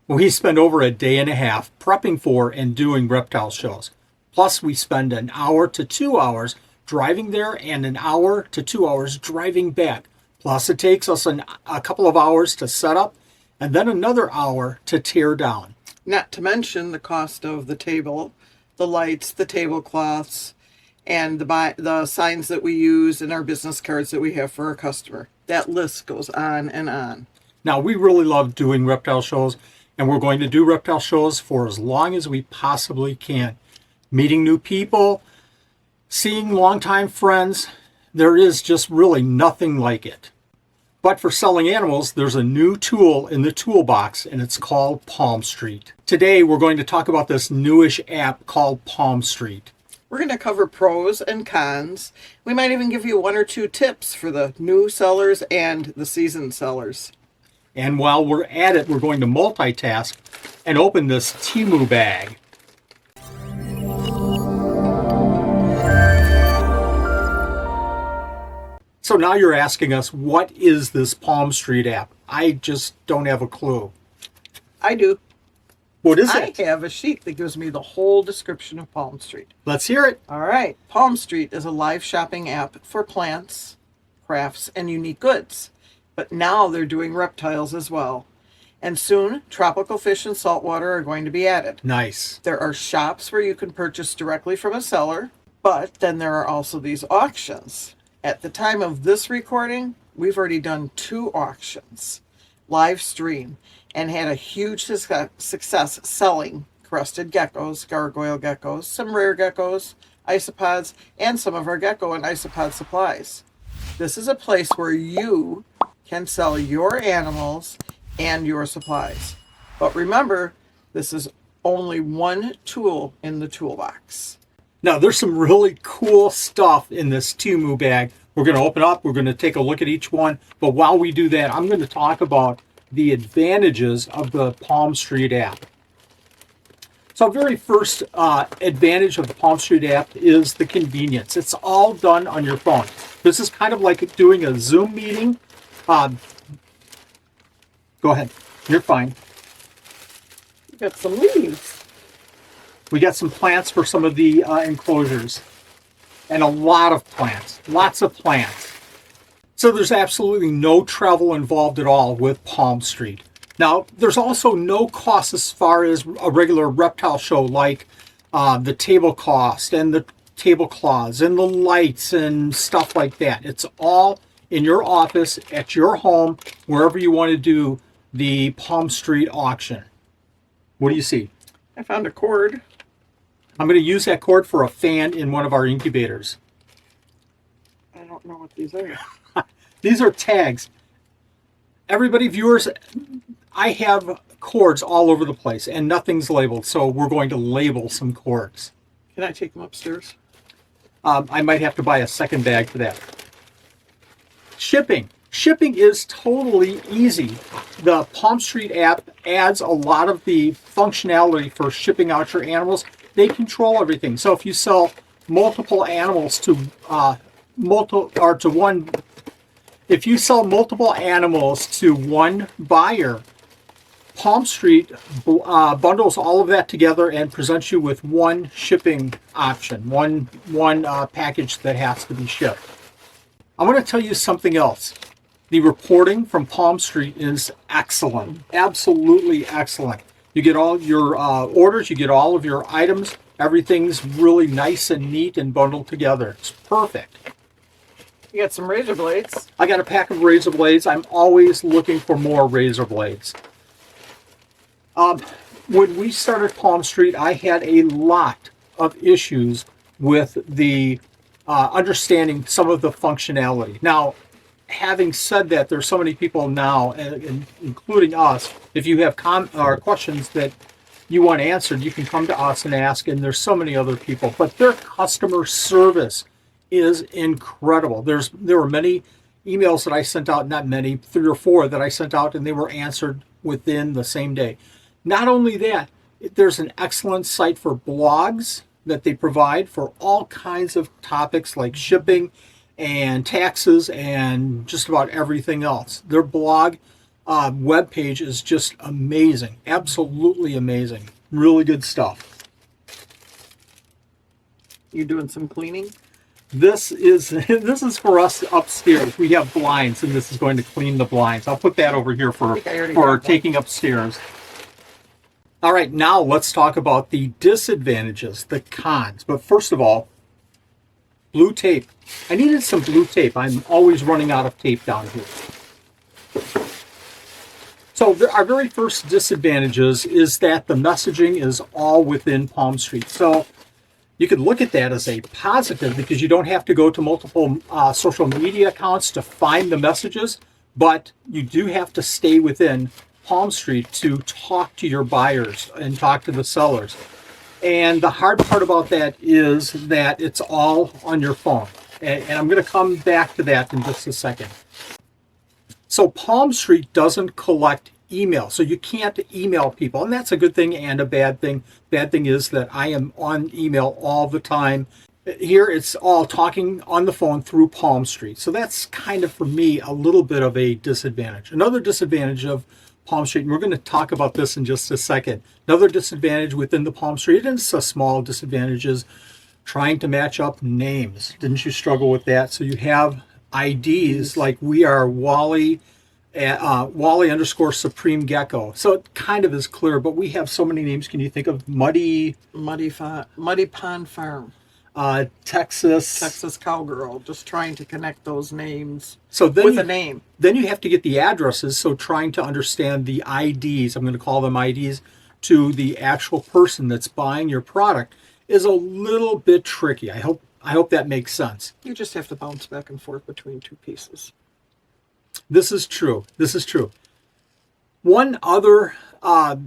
We spend over a day and a half prepping for and doing reptile shows. Plus, we spend an hour to 2 hours driving there and an hour to 2 hours driving back. Plus, it takes us a couple of hours to set up and then another hour to tear down. Not to mention the cost of the table, the lights, the tablecloths, and the signs that we use and our business cards that we have for our customer. That list goes on and on. Now, we really love doing reptile shows, and we're going to do reptile shows for as long as we possibly can. Meeting new people, seeing longtime friends, there is just really nothing like it. But for selling animals, there's a new tool in the toolbox, and it's called Palmstreet. Today, we're going to talk about this newish app called Palmstreet. We're going to cover pros and cons. We might even give you 1 or 2 tips for the new sellers and the seasoned sellers. And while we're at it, we're going to multitask and open this Temu bag. So now you're asking us, what is this Palmstreet app? I just don't have a clue. I do. What is it? I have a sheet that gives me the whole description of Palmstreet. Let's hear it. All right. Palmstreet is a live shopping app for plants, crafts, and unique goods. But now they're doing reptiles as well. And soon, tropical fish and saltwater are going to be added. Nice. There are shops where you can purchase directly from a seller, but then there are also these auctions. At the time of this recording, we've already done 2 auctions, live stream, and had a huge success selling crested geckos, gargoyle geckos, some rare geckos, isopods, and some of our gecko and isopod supplies. This is a place where you can sell your animals and your supplies. But remember, this is only one tool in the toolbox. Now, there's some really cool stuff in this Temu bag. We're going to open up. We're going to take a look at each one. But while we do that, I'm going to talk about the advantages of the Palmstreet app. So, very first advantage of the Palmstreet app is the convenience. It's all done on your phone. This is kind of like doing a Zoom meeting. Go ahead. You're fine. We've got some leaves. We got some plants for some of the enclosures. And a lot of plants. Lots of plants. So there's absolutely no travel involved at all with Palmstreet. Now, there's also no cost as far as a regular reptile show, like the table cost and the tablecloths and the lights and stuff like that. It's all in your office, at your home, wherever you want to do the Palmstreet auction. What do you see? I found a cord. I'm going to use that cord for a fan in one of our incubators. I don't know what these are. These are tags. Everybody, viewers, I have cords all over the place and nothing's labeled, so we're going to label some cords. Can I take them upstairs? I might have to buy a second bag for that. Shipping. Shipping is totally easy. The Palmstreet app adds a lot of the functionality for shipping out your animals. They control everything. So if you sell multiple animals to one, if you sell multiple animals to one buyer, Palmstreet bundles all of that together and presents you with one shipping option, one package that has to be shipped. I want to tell you something else. The reporting from Palmstreet is excellent, absolutely excellent. You get all your orders, you get all of your items. Everything's really nice and neat and bundled together. It's perfect. You got some razor blades. I got a pack of razor blades. I'm always looking for more razor blades. When we started Palmstreet, I had a lot of issues with the understanding some of the functionality. Now, having said that, there's so many people now, including us, if you have questions that you want answered, you can come to us and ask, and there's so many other people. But their customer service is incredible. There were many emails that I sent out, not many, 3 or 4 that I sent out, and they were answered within the same day. Not only that, there's an excellent site for blogs that they provide for all kinds of topics like shipping and taxes and just about everything else. Their blog webpage is just amazing. Absolutely amazing. Really good stuff. You doing some cleaning? This is for us upstairs. We have blinds, and this is going to clean the blinds. I'll put that over here for taking upstairs. All right, now let's talk about the disadvantages, the cons. But first of all, blue tape. I needed some blue tape. I'm always running out of tape down here. So our very first disadvantages is that the messaging is all within Palmstreet. So you could look at that as a positive because you don't have to go to multiple social media accounts to find the messages, but you do have to stay within Palmstreet to talk to your buyers and talk to the sellers. And the hard part about that is that it's all on your phone. And I'm going to come back to that in just a second. So Palmstreet doesn't collect email, so you can't email people, and that's a good thing and a bad thing. Bad thing is that I am on email all the time. Here it's all talking on the phone through Palmstreet, so that's kind of for me a little bit of a disadvantage. Another disadvantage of Palmstreet, and we're going to talk about this in just a second. Another disadvantage within the Palmstreet, and it's a small disadvantage, is trying to match up names. Didn't you struggle with that? So you have IDs like we are Wally _SupremeGecko. So it kind of is clear, but we have so many names. Can you think of Muddy Pond Farm, Texas Cowgirl? Just trying to connect those names with a name. Then you have to get the addresses. So trying to understand the IDs, I'm going to call them IDs, to the actual person that's buying your product is a little bit tricky. I hope that makes sense. You just have to bounce back and forth between two pieces. This is true. One other, I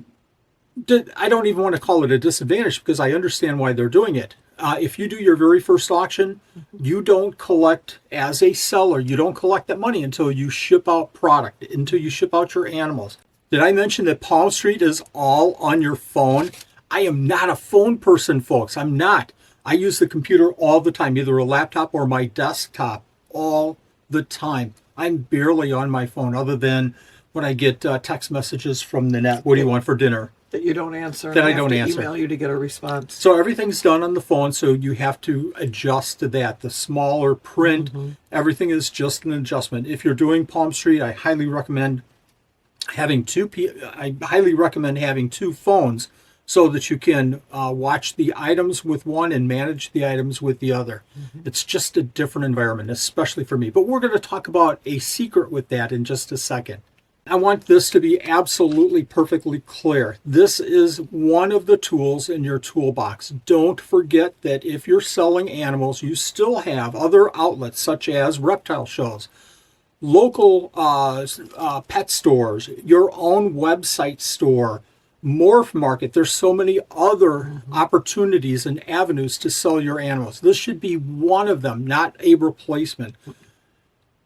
don't even want to call it a disadvantage because I understand why they're doing it. If you do your very first auction, you don't collect, as a seller, you don't collect that money until you ship out product, until you ship out your animals. Did I mention that Palmstreet is all on your phone? I am not a phone person, folks. I'm not. I use the computer all the time, either a laptop or my desktop all the time. I'm barely on my phone other than when I get text messages from the net. What do you want for dinner? That you don't answer. That I don't answer. Email you to get a response. So everything's done on the phone, so you have to adjust to that. The smaller print, everything is just an adjustment. If you're doing Palmstreet, I highly recommend having two phones so that you can watch the items with one and manage the items with the other. It's just a different environment, especially for me. But we're going to talk about a secret with that in just a second. I want this to be absolutely perfectly clear. This is one of the tools in your toolbox. Don't forget that if you're selling animals, you still have other outlets such as reptile shows, local pet stores, your own website store, Morph Market. There's so many other opportunities and avenues to sell your animals. This should be one of them, not a replacement.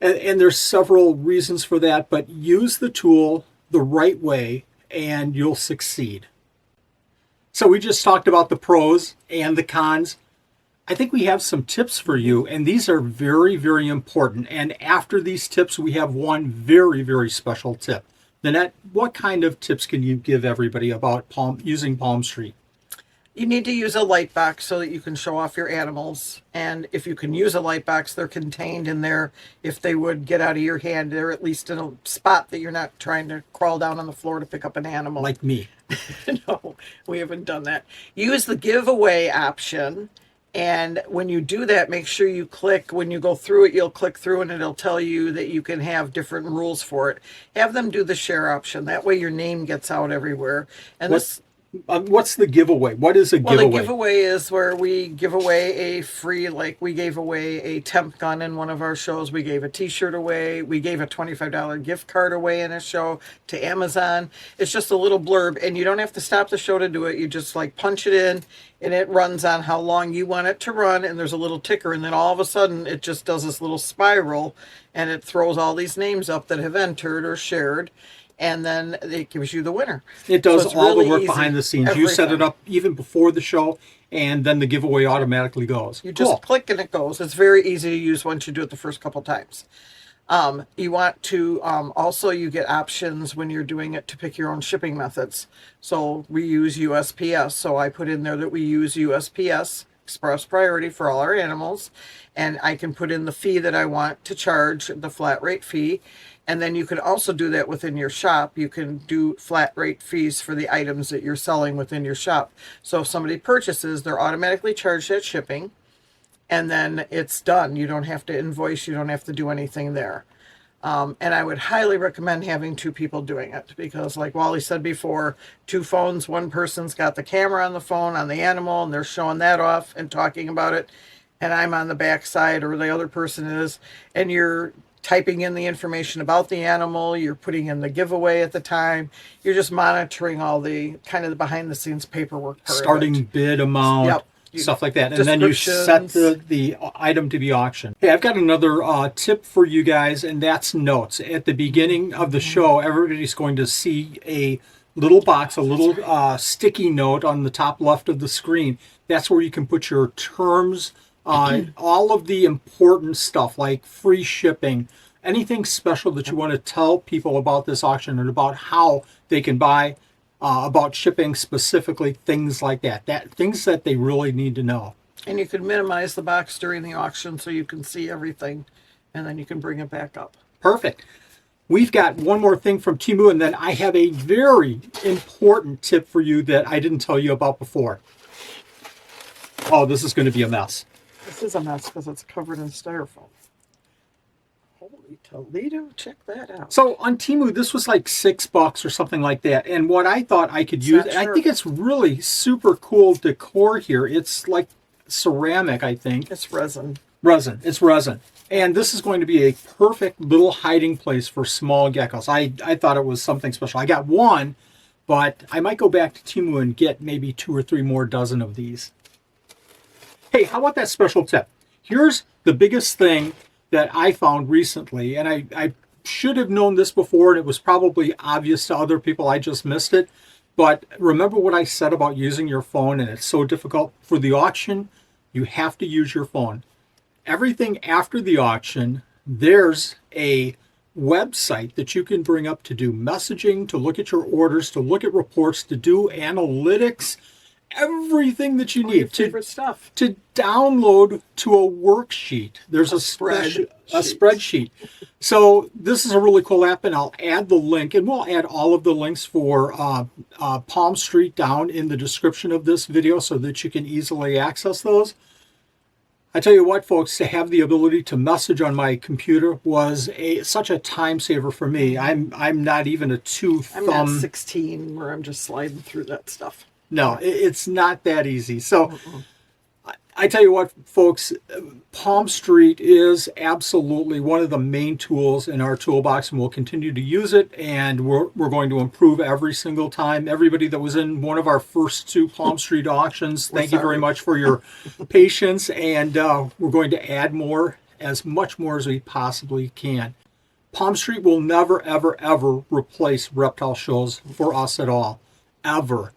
And there's several reasons for that, but use the tool the right way and you'll succeed. So we just talked about the pros and the cons. I think we have some tips for you, and these are very, very important. And after these tips, we have one very, very special tip. Nanette, what kind of tips can you give everybody about using Palmstreet? You need to use a light box so that you can show off your animals. And if you can use a light box, they're contained in there. If they would get out of your hand, they're at least in a spot that you're not trying to crawl down on the floor to pick up an animal. Like me. No, we haven't done that. Use the giveaway option. And when you do that, make sure you click. When you go through it, you'll click through and it'll tell you that you can have different rules for it. Have them do the share option. That way your name gets out everywhere. And what's the giveaway? What is a giveaway? Well, the giveaway is where we give away a free, like we gave away a temp gun in one of our shows. We gave a t-shirt away. We gave a $25 gift card away in a show to Amazon. It's just a little blurb, and you don't have to stop the show to do it. You just like punch it in, and it runs on how long you want it to run, and there's a little ticker, and then all of a sudden it just does this little spiral, and it throws all these names up that have entered or shared. And then it gives you the winner. It does all the work behind the scenes. You set it up even before the show, and then the giveaway automatically goes. You just click and it goes. It's very easy to use once you do it the first couple times. You want to also, you get options when you're doing it to pick your own shipping methods. So we use USPS. So I put in there that we use USPS express priority for all our animals, and I can put in the fee that I want to charge, the flat rate fee. And then you can also do that within your shop. You can do flat rate fees for the items that you're selling within your shop. So if somebody purchases, they're automatically charged at shipping, and then it's done. You don't have to invoice, you don't have to do anything there. And I would highly recommend having two people doing it, because like Wally said before, two phones, one person's got the camera on the phone on the animal and they're showing that off and talking about it, and I'm on the back side, or the other person is, and you're typing in the information about the animal, you're putting in the giveaway at the time, you're just monitoring all the kind of the behind the scenes paperwork part Starting of it. bid amount. Yep. Stuff like that, and then you set the item to be auctioned. Hey, I've got another tip for you guys, and that's notes. At the beginning of the show, everybody's going to see a little box, a little sticky note on the top left of the screen. That's where you can put your terms, all of the important stuff like free shipping, anything special that you want to tell people about this auction and about how they can buy, about shipping specifically, things like that. Things that they really need to know. And you can minimize the box during the auction so you can see everything, and then you can bring it back up. Perfect. We've got one more thing from Temu, and then I have a very important tip for you that I didn't tell you about before. Oh, this is going to be a mess. This is a mess because it's covered in styrofoam. Holy Toledo, check that out. So on Temu, this was like $6 or something like that. And what I thought I could use, and I think it's really super cool decor here. It's like ceramic, I think. It's resin. It's resin. And this is going to be a perfect little hiding place for small geckos. I thought it was something special. I got one, but I might go back to Temu and get maybe 2 or 3 more dozen of these. Hey, how about that special tip? Here's the biggest thing that I found recently, and I should have known this before, and it was probably obvious to other people. I just missed it. But remember what I said about using your phone, and it's so difficult. For the auction, you have to use your phone. Everything after the auction, there's a website that you can bring up to do messaging, to look at your orders, to look at reports, to do analytics, everything that you need to download to a worksheet. There's a spreadsheet. So this is a really cool app, and I'll add the link, and we'll add all of the links for Palmstreet down in the description of this video so that you can easily access those. I tell you what, folks, to have the ability to message on my computer was such a time saver for me. I'm not even a two-thumb. I'm not 16 where I'm just sliding through that stuff. No, it's not that easy. So I tell you what, folks, Palmstreet is absolutely one of the main tools in our toolbox, and we'll continue to use it, and we're going to improve every single time. Everybody that was in one of our first 2 Palmstreet auctions, thank you very much for your patience, and we're going to add more, as much more as we possibly can. Palmstreet will never, ever, ever replace reptile shows for us at all, ever.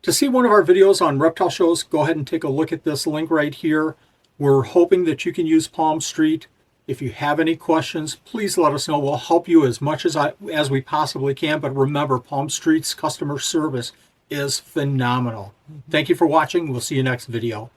To see one of our videos on reptile shows, go ahead and take a look at this link right here. We're hoping that you can use Palmstreet. If you have any questions, please let us know. We'll help you as much as we possibly can. But remember, Palmstreet's customer service is phenomenal. Thank you for watching. We'll see you next video.